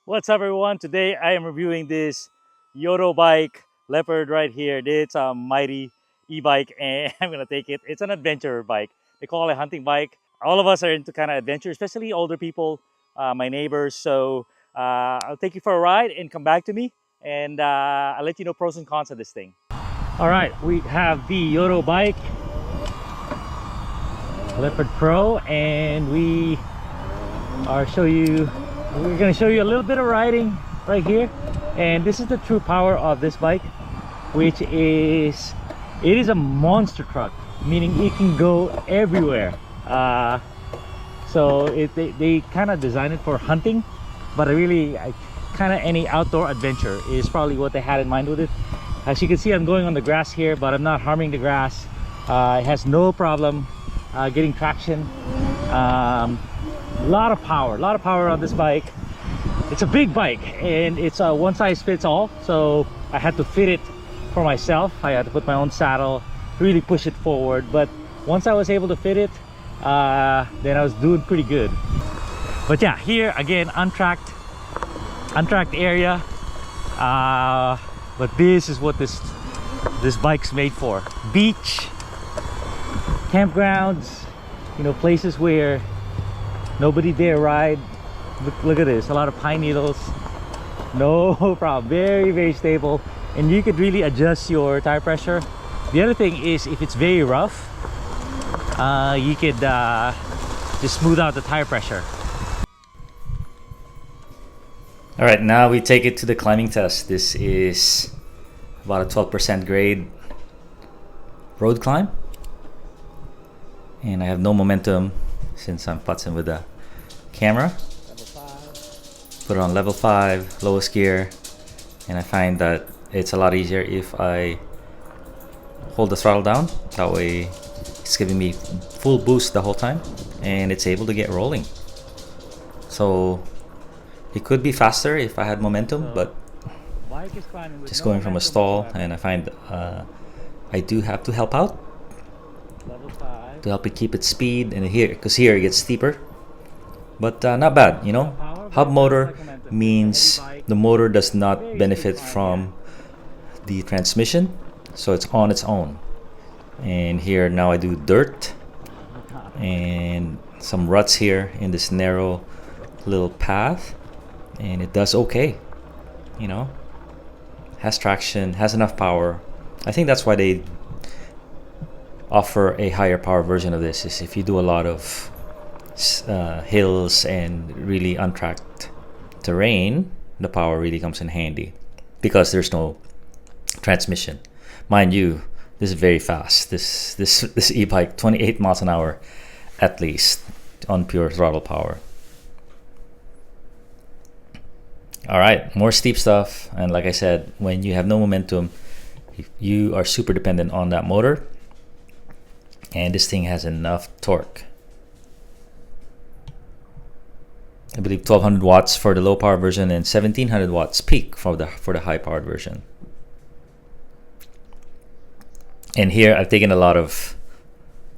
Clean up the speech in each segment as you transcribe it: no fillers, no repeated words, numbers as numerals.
What's up, everyone? Today I am reviewing this Yoto bike, Leopard right here. It's a mighty e-bike and I'm gonna take it. It's an adventure bike. They call it a hunting bike. All of us are into kind of adventure, especially older people, my neighbors. So I'll take you for a ride and come back to me and I'll let you know pros and cons of this thing. All right, we have the Yoto bike, Leopard Pro, and we're going to show you a little bit of riding right here. And this is the true power of this bike, which is it is a monster truck, meaning it can go everywhere. They kind of designed it for hunting, but really kind of any outdoor adventure is probably what they had in mind with it. As you can see, I'm going on the grass here, but I'm not harming the grass. It has no problem getting traction. A lot of power on this bike. It's a big bike and it's a one size fits all, so I had to fit it for myself. I had to put my own saddle, really push it forward, but once I was able to fit it, then I was doing pretty good. But yeah, here again, untracked area, but this is what this bike's made for. Beach, campgrounds, places where nobody dare ride. Look at this, a lot of pine needles, no problem. Very stable, and you could really adjust your tire pressure. The other thing is, if it's very rough, you could just smooth out the tire pressure. All right, now we take it to the climbing test. This is about a 12% grade road climb, and I have no momentum since I'm putzing with the camera. Put it on level 5, lowest gear, and I find that it's a lot easier if I hold the throttle down. That way it's giving me full boost the whole time and it's able to get rolling. So it could be faster if I had momentum, but just going from a stall, and I find I do have to help out to help it keep its speed, and because here it gets steeper, but not bad. Hub motor means the motor does not benefit from the transmission, so it's on its own. And here now I do dirt and some ruts here in this narrow little path, and it does okay. Has traction, has enough power. I think that's why they offer a higher power version of this, is if you do a lot of hills and really untracked terrain, the power really comes in handy because there's no transmission. Mind you, this is very fast. This e-bike, 28 miles an hour at least on pure throttle power. All right, more steep stuff, and like I said, when you have no momentum, you are super dependent on that motor, and this thing has enough torque. I believe 1200 watts for the low power version and 1700 watts peak for the high powered version. And here I've taken a lot of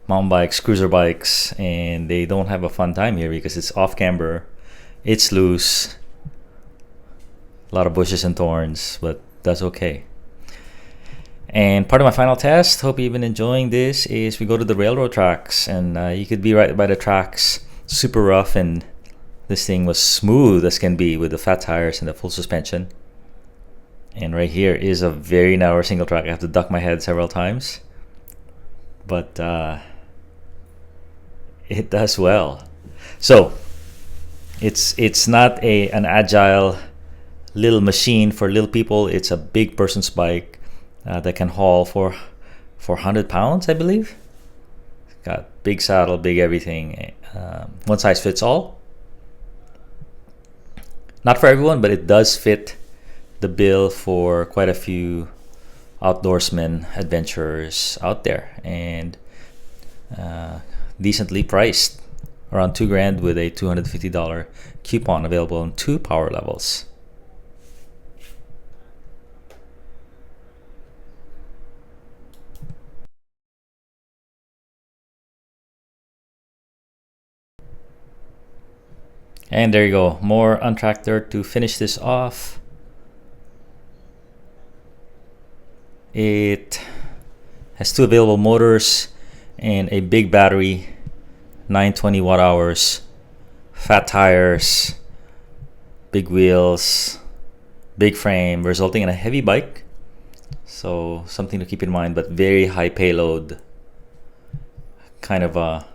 mountain bikes, cruiser bikes, and they don't have a fun time here because it's off camber, it's loose, a lot of bushes and thorns, but that's okay. And part of my final test, hope you've been enjoying this, is we go to the railroad tracks, and you could be right by the tracks, super rough, and this thing was smooth as can be with the fat tires and the full suspension. And right here is a very narrow single track. I have to duck my head several times, but it does well. So it's not an agile little machine for little people. It's a big person's bike that can haul for 400 pounds, I believe. It's got big saddle, big everything. One size fits all. Not for everyone, but it does fit the bill for quite a few outdoorsmen, adventurers out there, and decently priced, around $2,000 with a $250 coupon available in 2 power levels. And there you go, more untracked dirt to finish this off. It has 2 available motors and a big battery, 920 watt hours, fat tires, big wheels, big frame, resulting in a heavy bike. So something to keep in mind, but very high payload, kind of a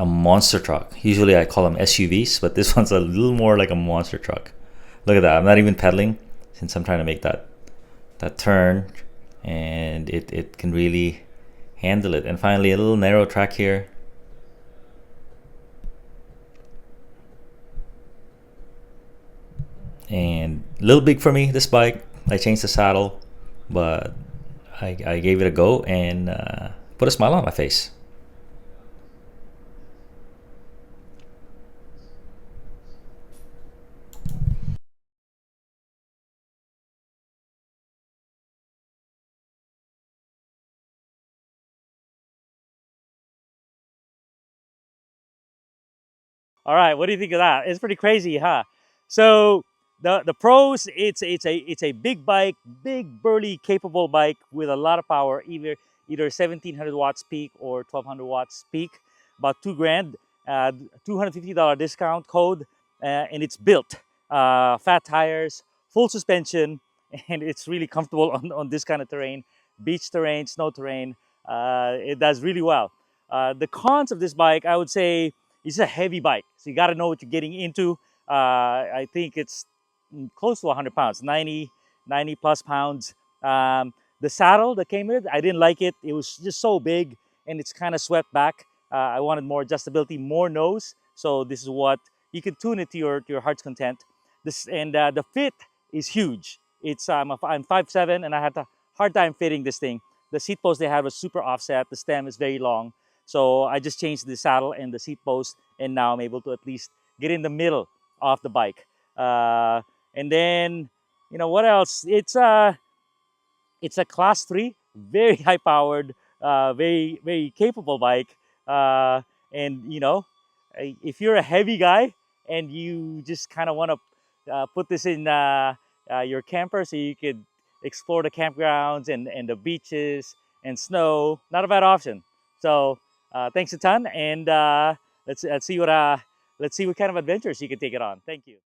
monster truck. Usually I call them SUVs, but this one's a little more like a monster truck. Look at that, I'm not even pedaling since I'm trying to make that turn, and it can really handle it. And finally, a little narrow track here. And a little big for me, this bike. I changed the saddle, but I gave it a go and put a smile on my face. All right, what do you think of that? It's pretty crazy, huh? So the pros, it's a big bike, big burly capable bike with a lot of power, either 1700 watts peak or 1200 watts peak, about 2 grand, $250 discount code, and it's built, fat tires, full suspension, and it's really comfortable on this kind of terrain, beach terrain, snow terrain. It does really well. The cons of this bike, I would say, it's a heavy bike, so you got to know what you're getting into. I think it's close to 100 pounds, 90 plus pounds. The saddle that came with it, I didn't like it. It was just so big and it's kind of swept back. I wanted more adjustability, more nose. So this is what you can tune it to your heart's content. This and the fit is huge. I'm 5'7" and I had a hard time fitting this thing. The seat post they had was super offset. The stem is very long. So I just changed the saddle and the seat post, and now I'm able to at least get in the middle of the bike. And then, what else? It's a class 3, very high powered, very very capable bike. Uh, and if you're a heavy guy and you just kind of want to put this in your camper so you could explore the campgrounds and the beaches and snow, not a bad option. So thanks a ton, and let's see what kind of adventures you can take it on. Thank you.